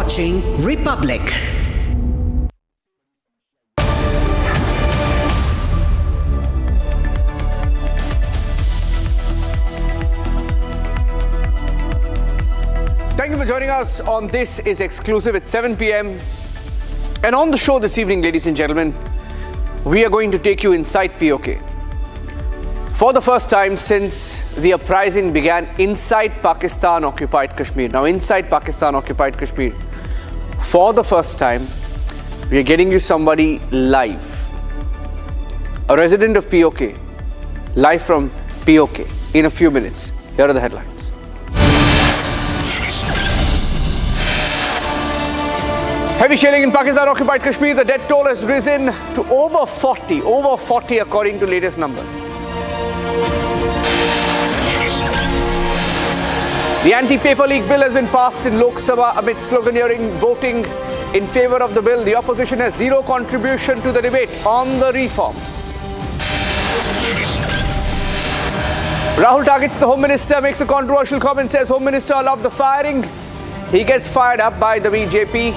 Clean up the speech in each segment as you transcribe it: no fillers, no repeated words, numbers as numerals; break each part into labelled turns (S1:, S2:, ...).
S1: watching Republic.
S2: Thank you for joining us on This Is Exclusive at 7 p.m. And on the show this evening, ladies and gentlemen, we are going to take you inside POK. For the first time since the uprising began inside Pakistan-occupied Kashmir. Now, inside Pakistan-occupied Kashmir, for the first time, we are getting you somebody live. A resident of POK, live from POK in a few minutes. Here are the headlines. Heavy shelling in Pakistan-occupied Kashmir. The death toll has risen to over 40 according to latest numbers. The anti-paper leak bill has been passed in Lok Sabha amid sloganeering voting in favor of the bill. The opposition has zero contribution to the debate on the reform. Rahul targets the Home Minister, makes a controversial comment, says Home Minister loved the firing. He gets fired up by the BJP.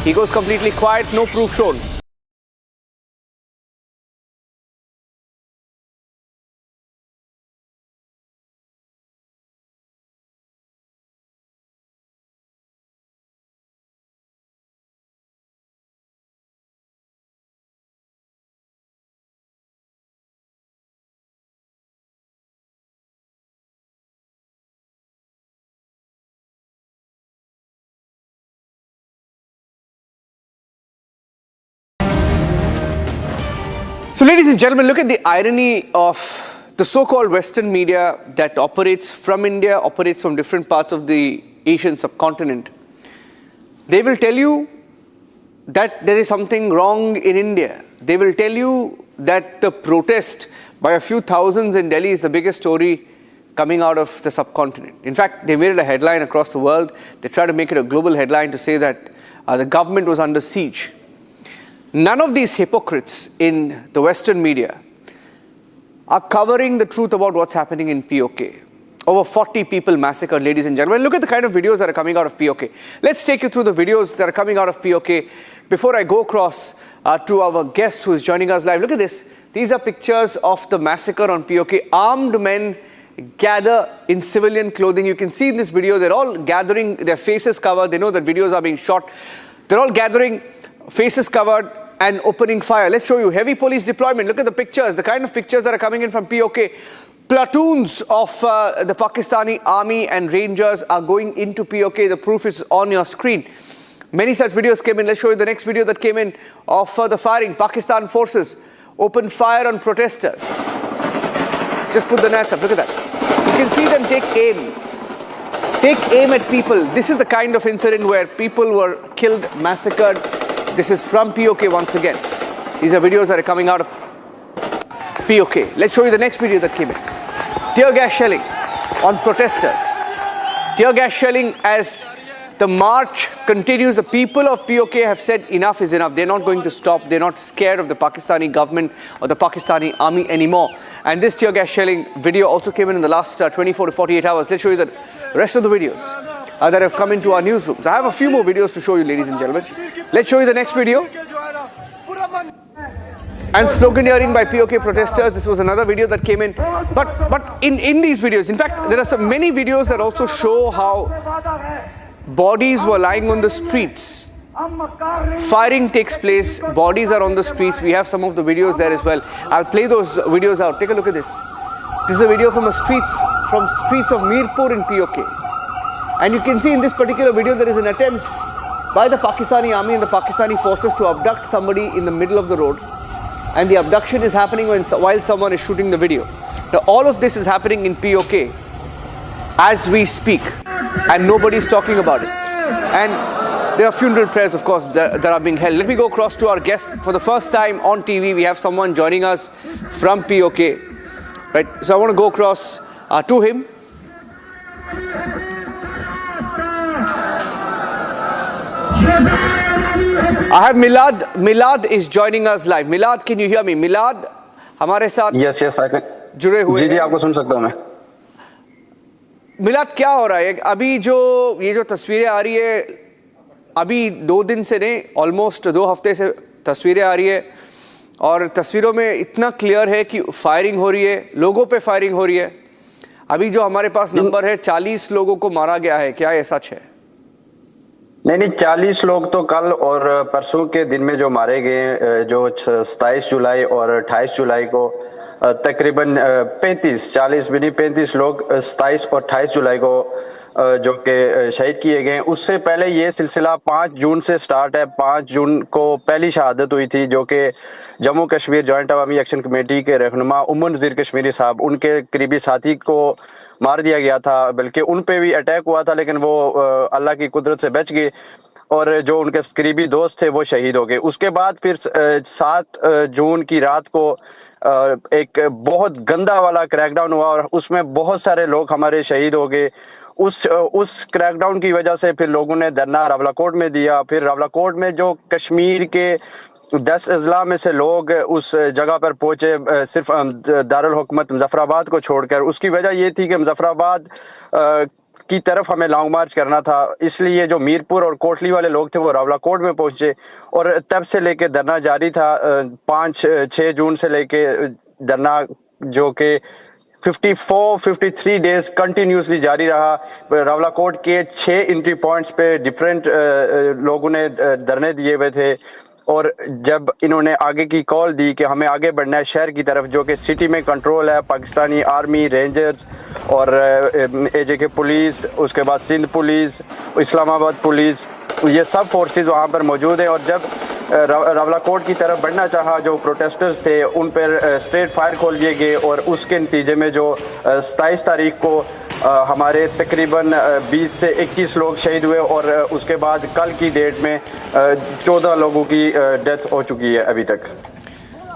S2: He goes completely quiet, no proof shown. So, ladies and gentlemen, look at the irony of the so-called Western media that operates from India, operates from different parts of the Asian subcontinent. They will tell you that there is something wrong in India. They will tell you that the protest by a few thousands in Delhi is the biggest story coming out of the subcontinent. In fact, they made it a headline across the world. They tried to make it a global headline to say that the government was under siege. None of these hypocrites in the Western media are covering the truth about what's happening in POK. Over 40 people massacred, ladies and gentlemen. Look at the kind of videos that are coming out of POK. Let's take you through the videos that are coming out of POK. Before I go across to our guest who is joining us live, look at this. These are pictures of the massacre on POK. Armed men gather in civilian clothing. You can see in this video, they're all gathering, their faces covered. They know that videos are being shot. They're all gathering, faces covered, and opening fire. Let's show you heavy police deployment. Look at the pictures, the kind of pictures that are coming in from POK. Platoons of the Pakistani army and rangers are going into POK. The proof is on your screen. Many such videos came in. Let's show you the next video that came in of the firing. Pakistan forces opened fire on protesters. Just put the nats up. Look at that. You can see them take aim. Take aim at people. This is the kind of incident where people were killed, massacred. This is from POK once again. These are videos that are coming out of POK. Let's show you the next video that came in. Tear gas shelling on protesters. Tear gas shelling as the march continues. The people of POK have said enough is enough. They're not going to stop. They're not scared of the Pakistani government or the Pakistani army anymore. And this tear gas shelling video also came in the last 24 to 48 hours. Let's show you the rest of the videos that have come into our newsrooms. I have a few more videos to show you, ladies and gentlemen. Let's show you the next video. And sloganeering by POK protesters. This was another video that came in. But in these videos, in fact, there are many videos that also show how bodies were lying on the streets. Firing takes place. Bodies are on the streets. We have some of the videos there as well. I'll play those videos out. Take a look at this. This is a video from streets of Mirpur in POK. And you can see in this particular video, there is an attempt by the Pakistani army and the Pakistani forces to abduct somebody in the middle of the road. And the abduction is happening while someone is shooting the video. Now, all of this is happening in POK as we speak. And nobody's talking about it. And there are funeral prayers, of course, that are being held. Let me go across to our guest. For the first time on TV, we have someone joining us from POK. Right? So I want to go across to him. I have Milad. Milad is joining us live. Milad, can you hear me? Milad, हमारे साथ
S3: yes, I can.
S2: जुड़े हुए
S3: जी जी आपको सुन सकता हूँ मैं।
S2: मिलाद क्या हो रहा है अभी जो ये जो तस्वीरें आ रही है अभी 2 दिन से नहीं, ऑलमोस्ट 2 हफ्ते से तस्वीरें आ रही है और तस्वीरों में इतना क्लियर है कि फायरिंग हो रही है, लोगों पे फायरिंग हो रही है। अभी जो हमारे पास नंबर है 40 लोगों को मारा गया है, क्या ये सच है?
S1: नहीं, 40 लोग तो कल और परसों के दिन में जो मारे गए, जो 27 जुलाई और 28 जुलाई को तकरीबन 40 भी नहीं 35 लोग 27 और 28 जुलाई को जो कि शहीद किए गए। उससे पहले ये सिलसिला 5 जून से स्टार्ट है। 5 जून को पहली शहादत हुई थी, जो कि जम्मू कश्मीर जॉइंट अवामी एक्शन कमेटी के रहनुमा उमर नज़ीर कश्मीरी साहब, उनके करीबी साथी को मार दिया गया था। बल्कि उन पे भी अटैक हुआ था, लेकिन वो अल्लाह की कुदरत से बच गए और जो उनके करीबी दोस्त थे वो शहीद हो गए। उसके बाद फिर 7 जून की रात को एक बहुत गंदा वाला क्रैकडाउन हुआ और उसमें बहुत सारे लोग हमारे शहीद हो गए। उस क्रैकडाउन की वजह से फिर लोगों ने धरना रावलाकोट में दिया। फिर रावलाकोट में जो कश्मीर के 10 अजला में से लोग उस जगह पर पहुंचे, सिर्फ दारुल हुकूमत मुजफ्फराबाद को छोड़कर। उसकी वजह ये थी कि मुजफ्फराबाद की तरफ हमें लॉन्ग मार्च करना था, इसलिए जो मीरपुर और कोटली वाले लोग थे वो रावलाकोट में पहुंचे और तब से लेके धरना जारी था। 5-6 जून से लेके धरना जो कि 53 डेज कंटिन्यूसली जारी रहा। रावलाकोट के 6 एंट्री पॉइंट्स पे डिफरेंट लोगों ने धरने दिए हुए थे और जब इन्होंने आगे की कॉल दी कि हमें आगे बढ़ना है शहर की तरफ, जो कि सिटी में कंट्रोल है, पाकिस्तानी आर्मी, रेंजर्स और AJK पुलिस, उसके बाद सिंध पुलिस, इस्लामाबाद पुलिस, ये सब फोर्सेस वहाँ पर मौजूद हैं। और जब रावलाकोट की तरफ बढ़ना चाहा, जो प्रोटेस्टर्स थे उन पर स्ट्रेट फायर खोल दिए गए और उसके नतीजे में जो 27 तारीख को हमारे तकरीबन 20 से 21 लोग शहीद हुए और उसके बाद कल की डेट में 14 लोगों की डेथ हो चुकी है अभी तक।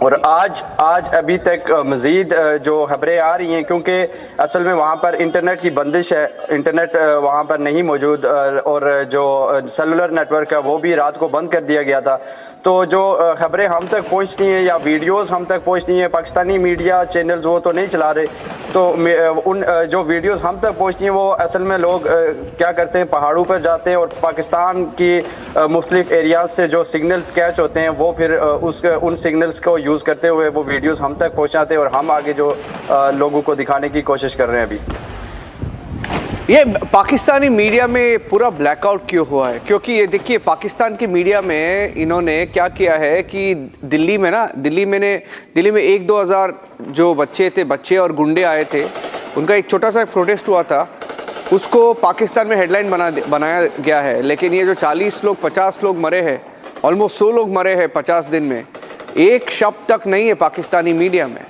S1: और आज अभी तक मज़ीद जो खबरें आ रही हैं, क्योंकि असल में वहाँ पर इंटरनेट की बंदिश है, इंटरनेट वहाँ पर नहीं मौजूद और जो सेलुलर नेटवर्क है वो भी रात को बंद कर दिया गया था। तो जो खबरें हम तक पहुँचती हैं या वीडियोस हम तक पहुँचती हैं, पाकिस्तानी मीडिया चैनल्स वो तो नहीं चला रहे, तो उन जो वीडियोस हम तक पहुँचती हैं वो असल में लोग क्या करते हैं, पहाड़ों पर जाते हैं और पाकिस्तान की मुख्तलिफ एरियाज से जो सिग्नल्स कैच होते हैं वो फिर उन सिग्नल्स को यूज़ करते हुए वो वीडियोस हम तक पहुँचाते हैं और हम आगे जो लोगों को दिखाने की कोशिश कर रहे हैं अभी।
S2: ये पाकिस्तानी मीडिया में पूरा ब्लैकआउट क्यों हुआ है? क्योंकि ये देखिए, पाकिस्तान की मीडिया में इन्होंने क्या किया है कि दिल्ली में 1-2 हज़ार जो बच्चे और गुंडे आए थे, उनका एक छोटा सा प्रोटेस्ट हुआ था, उसको पाकिस्तान में हेडलाइन बनाया गया है। लेकिन ये जो 40 लोग 50 लोग मरे हैं, ऑलमोस्ट 100 लोग मरे हैं 50 दिन में, एक शब्द तक नहीं है पाकिस्तानी मीडिया में।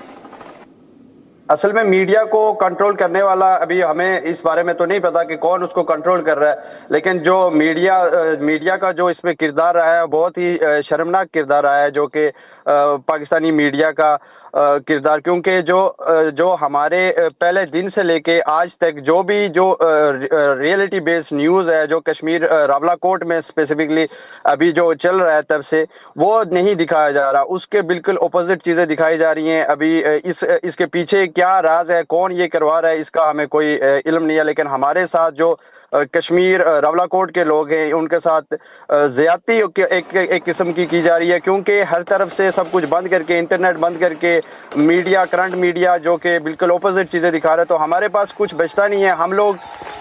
S1: असल में मीडिया को कंट्रोल करने वाला, अभी हमें इस बारे में तो नहीं पता कि कौन उसको कंट्रोल कर रहा है, लेकिन जो मीडिया का जो इसमें किरदार रहा है बहुत ही शर्मनाक किरदार रहा है, जो कि पाकिस्तानी मीडिया का किरदार। क्योंकि जो हमारे पहले दिन से लेके आज तक जो रियलिटी बेस्ड न्यूज़ है, जो कश्मीर रावलाकोट में स्पेसिफिकली अभी जो चल रहा है तब से, वो नहीं दिखाया जा रहा, उसके बिल्कुल अपोजिट चीज़ें दिखाई जा रही हैं। अभी इसके पीछे क्या राज है, कौन ये करवा रहा है, इसका हमें कोई इल्म नहीं है। लेकिन हमारे साथ जो कश्मीर रावलाकोट के लोग हैं उनके साथ ज़्यादती एक किस्म की जा रही है, क्योंकि हर तरफ से सब कुछ बंद करके, इंटरनेट बंद करके, मीडिया, करंट मीडिया जो कि बिल्कुल अपोजिट चीज़ें दिखा रहा है, तो हमारे पास कुछ बचता नहीं है। हम लोग,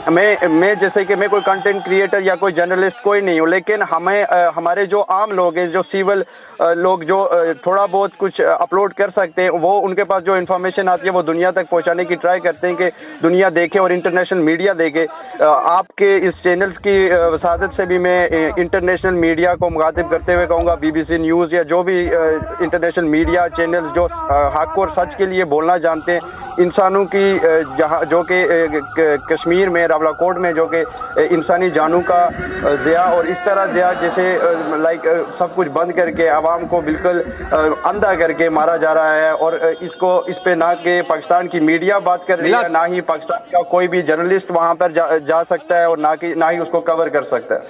S1: मैं जैसे कि मैं कोई कंटेंट क्रिएटर या कोई जर्नलिस्ट कोई नहीं हूँ, लेकिन हमारे जो आम लोग हैं, जो सिविल लोग जो थोड़ा बहुत कुछ अपलोड कर सकते हैं, वो उनके पास जो इन्फॉर्मेशन आती है वो दुनिया तक पहुँचाने की ट्राई करते हैं कि दुनिया देखे और इंटरनेशनल मीडिया देखे। आपके इस चैनल की वसादत से भी मैं इंटरनेशनल मीडिया को मुखातिब करते हुए कहूँगा, BBC न्यूज़ या जो भी इंटरनेशनल मीडिया चैनल्स जो हक और सच के लिए बोलना जानते हैं, इंसानों की जो कि कश्मीर में रावलाकोट में जो कि इंसानी जानों का ज़िया और इस तरह ज़िया जैसे सब कुछ बंद करके आवाम को बिल्कुल अंधा करके मारा जा रहा है। और इस पे ना कि पाकिस्तान की मीडिया बात कर रही है, ना ही पाकिस्तान का कोई भी जर्नलिस्ट वहाँ पर जा सकता है और ना ही उसको कवर कर सकता है।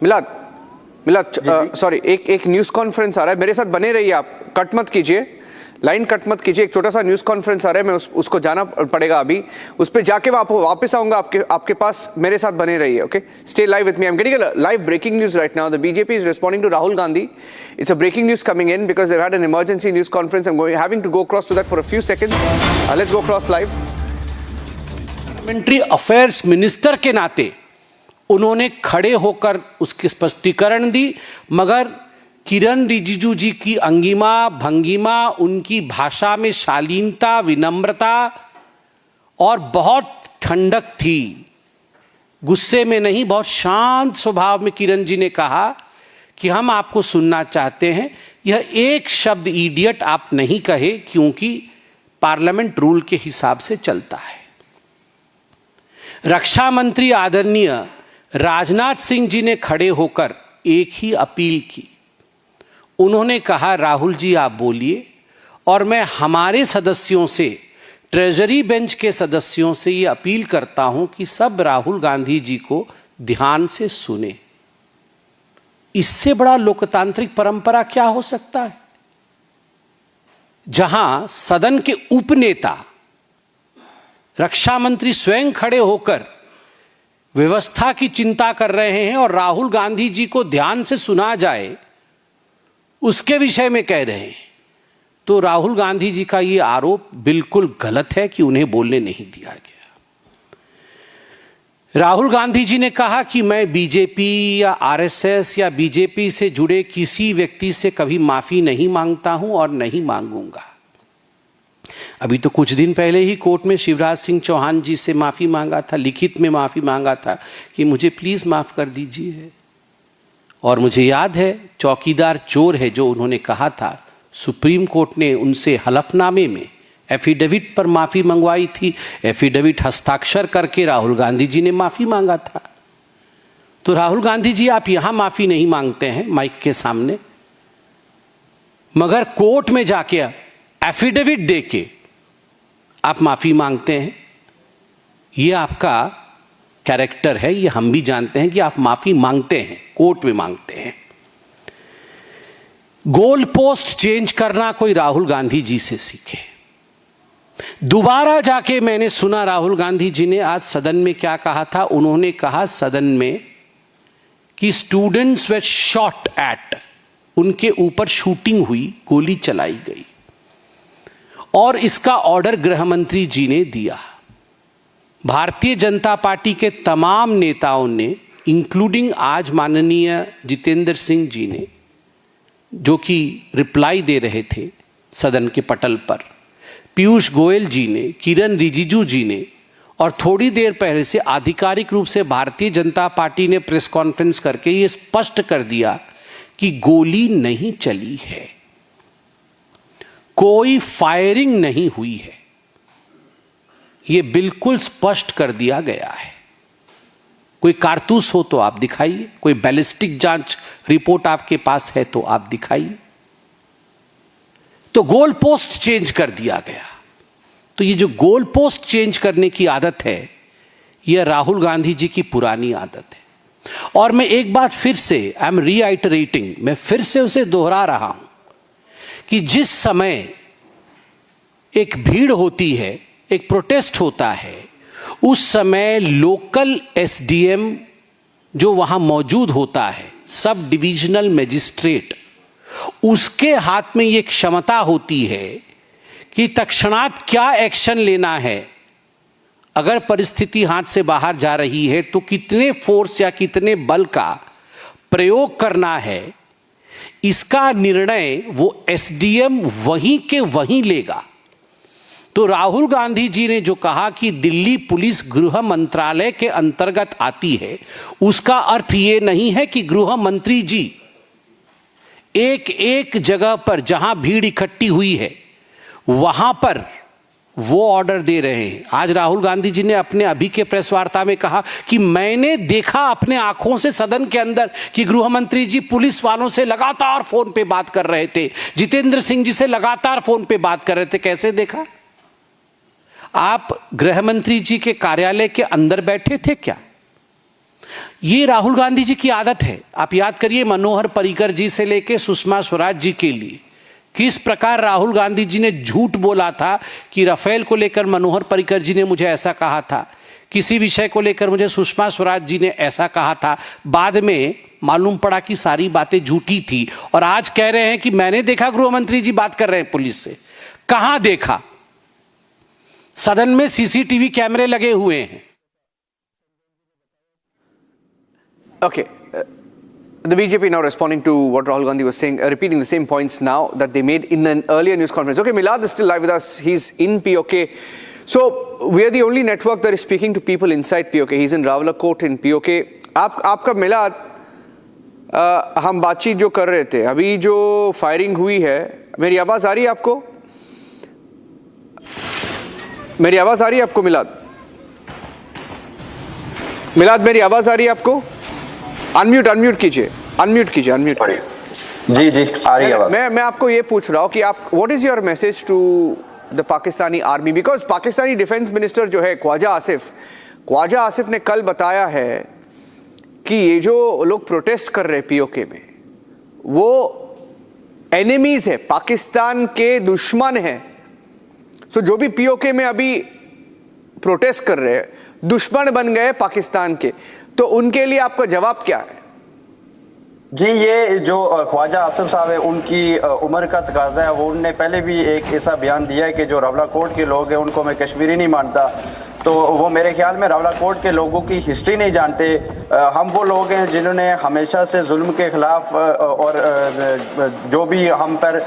S1: मिलाद, सॉरी, एक न्यूज़ कॉन्फ्रेंस आ रहा है, मेरे साथ बने रहिए, आप कट मत कीजिए।
S2: लाइन कट मत कीजिए, एक छोटा सा न्यूज कॉन्फ्रेंस आ रहा है, मैं उसको जाना पड़ेगा अभी, उस पर जाके वापस आऊंगा आपके पास, मेरे साथ बने रहिए, okay? Stay live with me. I am getting a live breaking news right now. The BJP is responding to Rahul Gandhi. It's a breaking news coming in because they've had an emergency news conference. I'm having to go across to that for a few seconds. Let's go across live.
S3: Parliamentary affairs minister के नाते उन्होंने खड़े होकर उसकी स्पष्टीकरण दी, मगर किरण रिजिजू जी की अंगिमा भंगिमा, उनकी भाषा में शालीनता, विनम्रता और बहुत ठंडक थी। गुस्से में नहीं, बहुत शांत स्वभाव में किरण जी ने कहा कि हम आपको सुनना चाहते हैं। यह एक शब्द इडियट आप नहीं कहे, क्योंकि पार्लियामेंट रूल के हिसाब से चलता है। रक्षा मंत्री आदरणीय राजनाथ सिंह जी ने खड़े होकर एक ही अपील की। उन्होंने कहा, राहुल जी आप बोलिए, और मैं हमारे सदस्यों से, ट्रेजरी बेंच के सदस्यों से ये अपील करता हूं कि सब राहुल गांधी जी को ध्यान से सुने। इससे बड़ा लोकतांत्रिक परंपरा क्या हो सकता है, जहां सदन के उपनेता रक्षा मंत्री स्वयं खड़े होकर व्यवस्था की चिंता कर रहे हैं और राहुल गांधी जी को ध्यान से सुना जाए उसके विषय में कह रहे हैं। तो राहुल गांधी जी का यह आरोप बिल्कुल गलत है कि उन्हें बोलने नहीं दिया गया। राहुल गांधी जी ने कहा कि मैं बीजेपी या आरएसएस या बीजेपी से जुड़े किसी व्यक्ति से कभी माफी नहीं मांगता हूं और नहीं मांगूंगा। अभी तो कुछ दिन पहले ही कोर्ट में शिवराज सिंह चौहान जी से माफी मांगा था, लिखित में माफी मांगा था कि मुझे प्लीज माफ कर दीजिए। और मुझे याद है, चौकीदार चोर है जो उन्होंने कहा था, सुप्रीम कोर्ट ने उनसे हलफनामे में एफिडेविट पर माफी मंगवाई थी। एफिडेविट हस्ताक्षर करके राहुल गांधी जी ने माफी मांगा था। तो राहुल गांधी जी आप यहां माफी नहीं मांगते हैं माइक के सामने, मगर कोर्ट में जाके एफिडेविट देके आप माफी मांगते हैं। यह आपका कैरेक्टर है, यह हम भी जानते हैं कि आप माफी मांगते हैं, कोर्ट में मांगते हैं। गोल पोस्ट चेंज करना कोई राहुल गांधी जी से सीखे। दोबारा जाके मैंने सुना राहुल गांधी जी ने आज सदन में क्या कहा था। उन्होंने कहा सदन में कि स्टूडेंट्स वर शॉट एट, उनके ऊपर शूटिंग हुई, गोली चलाई गई, और इसका ऑर्डर गृह मंत्री जी ने दिया। भारतीय जनता पार्टी के तमाम नेताओं ने, इंक्लूडिंग आज माननीय जितेंद्र सिंह जी ने, जो कि रिप्लाई दे रहे थे सदन के पटल पर, पीयूष गोयल जी ने, किरण रिजिजू जी ने, और थोड़ी देर पहले से आधिकारिक रूप से भारतीय जनता पार्टी ने प्रेस कॉन्फ्रेंस करके ये स्पष्ट कर दिया कि गोली नहीं चली है, कोई फायरिंग नहीं हुई है। ये बिल्कुल स्पष्ट कर दिया गया है। कोई कारतूस हो तो आप दिखाइए, कोई बैलिस्टिक जांच रिपोर्ट आपके पास है तो आप दिखाइए। तो गोल पोस्ट चेंज कर दिया गया। तो ये जो गोल पोस्ट चेंज करने की आदत है, यह राहुल गांधी जी की पुरानी आदत है। और मैं एक बात फिर से, आई एम रीआइटरेटिंग, मैं फिर से उसे दोहरा रहा हूं कि जिस समय एक भीड़ होती है, एक प्रोटेस्ट होता है, उस समय लोकल एसडीएम जो वहां मौजूद होता है, सब डिविजनल मजिस्ट्रेट, उसके हाथ में यह क्षमता होती है कि तत्क्षणात क्या एक्शन लेना है। अगर परिस्थिति हाथ से बाहर जा रही है तो कितने फोर्स या कितने बल का प्रयोग करना है, इसका निर्णय वो एसडीएम वहीं के वहीं लेगा। तो राहुल गांधी जी ने जो कहा कि दिल्ली पुलिस गृह मंत्रालय के अंतर्गत आती है, उसका अर्थ ये नहीं है कि गृह मंत्री जी एक एक जगह पर जहां भीड़ इकट्ठी हुई है वहां पर वो ऑर्डर दे रहे हैं। आज राहुल गांधी जी ने अपने अभी के प्रेस वार्ता में कहा कि मैंने देखा अपने आंखों से सदन के अंदर कि गृह मंत्री जी पुलिस वालों से लगातार फोन पे बात कर रहे थे, जितेंद्र सिंह जी से लगातार फोन पे बात कर रहे थे। कैसे देखा? आप गृह मंत्री जी के कार्यालय के अंदर बैठे थे क्या? ये राहुल गांधी जी की आदत है। आप याद करिए, मनोहर पर्रिकर जी से लेकर सुषमा स्वराज जी के लिए किस प्रकार राहुल गांधी जी ने झूठ बोला था कि राफेल को लेकर मनोहर पर्रिकर जी ने मुझे ऐसा कहा था, किसी विषय को लेकर मुझे सुषमा स्वराज जी ने ऐसा कहा था, बाद में मालूम पड़ा कि सारी बातें झूठी थी। और आज कह रहे हैं कि मैंने देखा गृह मंत्री जी बात कर रहे हैं पुलिस से। कहां देखा? सदन में सीसीटीवी कैमरे लगे हुए हैं।
S2: Okay. The BJP now responding to what Rahul Gandhi was saying, repeating the same points now that they made in an earlier news conference. Okay, Milad is still live with us. He's in POK. So, we are the only network that is speaking to people inside POK. He's in Rawalakot in POK. आपका मिलाद, हम बातचीत जो कर रहे थे, अभी जो firing हुई है, मेरी आवाज़ आ रही है आपको? मेरी आवाज़ आ रही है आपको मिलाद? मिलाद, मेरी आवाज़ आ रही है आपको? अनम्यूट कीजिए।
S1: जी जी आ रही है आवाज़।
S2: मैं आपको ये पूछ रहा हूँ कि आप what is your message to the Pakistani army, because Pakistani defence minister जो है ख्वाजा आसिफ ने कल बताया है कि ये जो लोग प्रोटेस्ट कर रहे हैं पीओके में, वो एनिमीज है, पाकिस्तान के दुश्मन हैं। सो जो भी पीओके में अभी प्रोटेस्ट कर रहे हैं दुश्मन बन गए पाकिस्तान के, तो उनके लिए आपका जवाब क्या है?
S1: जी, ये जो ख्वाजा आसिफ साहब है, उनकी उम्र का तकाजा है। वो उनने पहले भी एक ऐसा बयान दिया है कि जो रावलाकोट के लोग हैं उनको मैं कश्मीरी नहीं मानता। तो वो मेरे ख्याल में रावलाकोट के लोगों की हिस्ट्री नहीं जानते। हम वो लोग हैं जिन्होंने हमेशा से जुल्म के ख़िलाफ़ और जो भी हम पर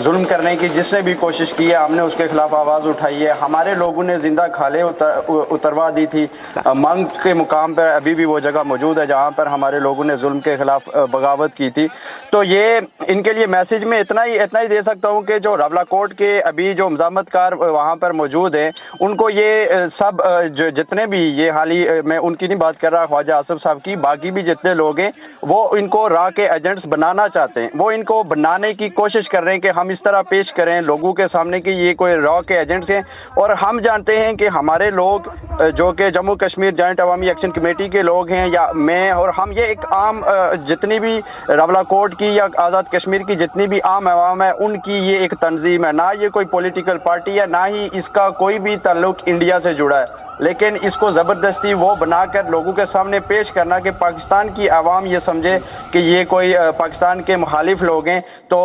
S1: जुल्म करने की जिसने भी कोशिश की है, हमने उसके ख़िलाफ़ आवाज़ उठाई है। हमारे लोगों ने ज़िंदा खाले उतरवा दी थी। मंग के मुकाम पर अभी भी वो जगह मौजूद है जहाँ पर हमारे लोगों ने जुल्म के ख़िलाफ़ बगावत की थी। तो ये इनके लिए मैसेज में इतना ही दे सकता हूँ कि जो रावलाकोट के अभी जो मज़ामतकार वहाँ पर मौजूद हैं, उनको ये सब जो जितने भी ये हाली मैं उनकी नहीं बात कर रहा, ख्वाजा आसिफ साहब की, बाकी भी जितने लोग हैं वो इनको रा के एजेंट्स बनाना चाहते हैं। वो इनको बनाने की कोशिश कर रहे हैं कि हम इस तरह पेश करें लोगों के सामने कि ये कोई रा के एजेंट्स हैं। और हम जानते हैं कि हमारे लोग जो कि जम्मू कश्मीर जॉइंट अवामी एक्शन कमेटी के लोग हैं या मैं और हम, ये एक आम जितनी भी रावलाकोट की या आज़ाद कश्मीर की जितनी भी आम आवाम है, उनकी ये एक तंजीम है। ना ये कोई पॉलिटिकल पार्टी है, ना ही इसका कोई भी ताल्लुक इंडिया से जुड़ा है, लेकिन इसको ज़बरदस्ती वो बनाकर लोगों के सामने पेश करना कि पाकिस्तान की आवाम ये समझे कि ये कोई पाकिस्तान के मुखालिफ लोग हैं। तो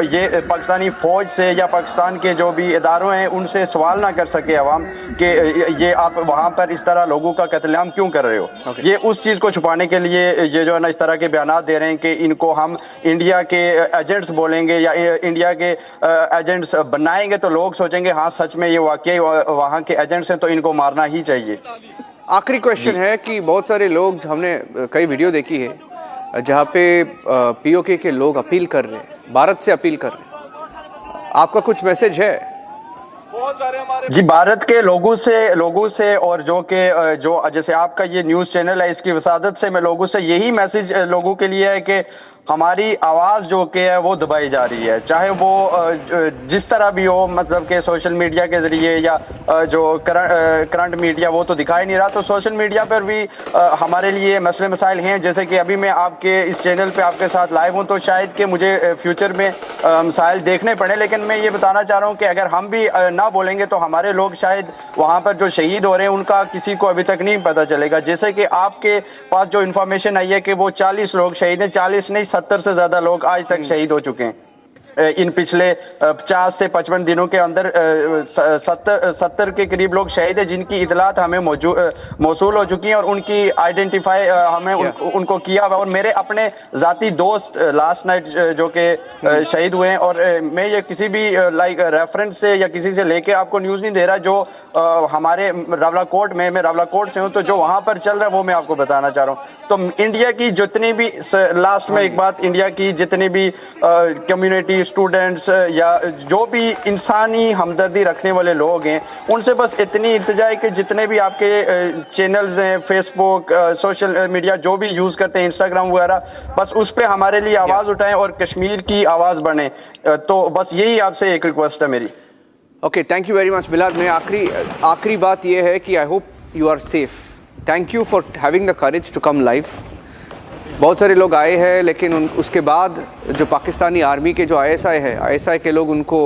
S1: ये पाकिस्तानी फ़ौज से या पाकिस्तान के जो भी इदारों हैं उनसे सवाल ना कर सके आवाम कि ये आप वहाँ पर इस तरह लोगों का कत्लेआम क्यों कर रहे हो। ये उस चीज़ को छुपाने के लिए ये जो है ना इस तरह के बयान दे रहे हैं कि इनको हम इंडिया के एजेंट्स बोलेंगे या इंडिया के एजेंट्स बनाएंगे तो लोग सोचेंगे हाँ सच में ये वाकई वहाँ के एजेंट्स हैं, तो इनको मारना ही चाहिए।
S2: आखिरी क्वेश्चन है कि बहुत सारे लोग, हमने कई वीडियो देखी है जहाँ पे पीओके के लोग अपील कर रहे हैं, भारत से अपील कर रहे हैं, आपका कुछ मैसेज है?
S1: जी, भारत के लोगों से और जो जैसे आपका ये न्यूज़ चैनल है, इसकी वसादत से मैं लोगों से यही मैसेज लोगों के लिए है कि हमारी आवाज़ जो कि है वो दबाई जा रही है, चाहे वो जिस तरह भी हो, मतलब कि सोशल मीडिया के ज़रिए या जो करंट मीडिया वो तो दिखाई नहीं रहा, तो सोशल मीडिया पर भी हमारे लिए मसले मसाइल हैं। जैसे कि अभी मैं आपके इस चैनल पे आपके साथ लाइव हूँ, तो शायद कि मुझे फ्यूचर में मसाइल देखने पड़े, लेकिन मैं ये बताना चाह रहा हूँ कि अगर हम भी ना बोलेंगे तो हमारे लोग शायद वहाँ पर जो शहीद हो रहे हैं उनका किसी को अभी तक नहीं पता चलेगा। जैसे कि आपके पास जो इन्फॉर्मेशन आई है कि वो 40 लोग शहीद हैं, 40 नहीं 70 से ज़्यादा लोग आज तक शहीद हो चुके हैं इन पिछले 50 से 55 दिनों के अंदर। 70 के करीब लोग शहीद हैं जिनकी इतलात हमें मौसूल हो चुकी हैं और उनकी आइडेंटिफाई हमें उनको किया हुआ। और मेरे अपने ज़ाती दोस्त लास्ट नाइट जो कि शहीद हुए हैं, और मैं ये किसी भी लाइक रेफरेंस से या किसी से लेके आपको न्यूज़ नहीं दे रहा, जो हमारे रावलाकोट में, मैं रावलाकोट से हूँ, तो जो वहाँ पर चल रहा है वो मैं आपको बताना चाह रहा हूँ। तो इंडिया की जितनी भी, लास्ट में एक बात, इंडिया की जितनी भी कम्युनिटी, स्टूडेंट्स या जो भी इंसानी हमदर्दी रखने वाले लोग हैं, उनसे बस इतनी इल्तिजा है कि जितने भी आपके चैनल्स हैं, फेसबुक, सोशल मीडिया जो भी यूज़ करते हैं, इंस्टाग्राम वगैरह, बस उस पर हमारे लिए आवाज़ उठाएं और कश्मीर की आवाज़ बने। तो बस यही आपसे एक रिक्वेस्ट है मेरी।
S2: Okay, thank you very much Milad. मैं आखिरी बात यह है कि I hope you are safe. Thank you for having the courage to come live. बहुत सारे लोग आए हैं, लेकिन उसके बाद जो पाकिस्तानी आर्मी के जो आईएसआई है, आईएसआई के लोग उनको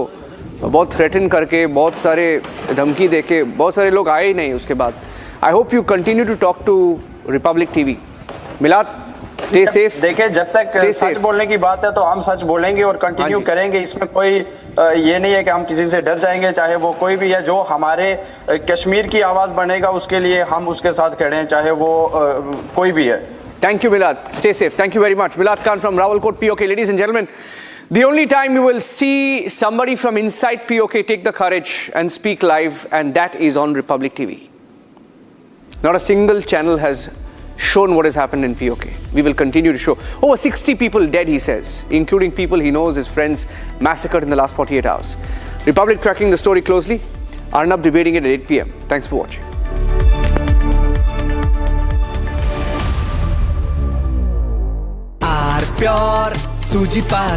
S2: बहुत थ्रेटन करके, बहुत सारे धमकी देके, बहुत सारे लोग आए ही नहीं उसके बाद. I hope you continue to talk to Republic TV. Milad, stay safe.
S1: देखिए, जब तक सच बोलने की बात है तो हम सच बोलेंगे और कंटिन्यू करेंगे. इसमें कोई ये नहीं है कि हम किसी से डर जाएंगे, चाहे वो कोई भी है. जो हमारे कश्मीर की आवाज बनेगा उसके लिए हम उसके साथ खड़े हैं, चाहे वो कोई भी है.
S2: Thank you, Milad. Stay safe. Thank you very much. Milad Khan from Rawalkot, POK. Ladies and gentlemen, the only time you will see somebody from inside POK take the courage and speak live, and that is on Republic TV. Not a single channel has shown what has happened in POK. We will continue to show. Over 60 people dead, he says, including people he knows, his friends, massacred in the last 48 hours. Republic tracking the story closely. Arnab debating it at 8 p.m. Thanks for watching.
S4: Pure सूजी पा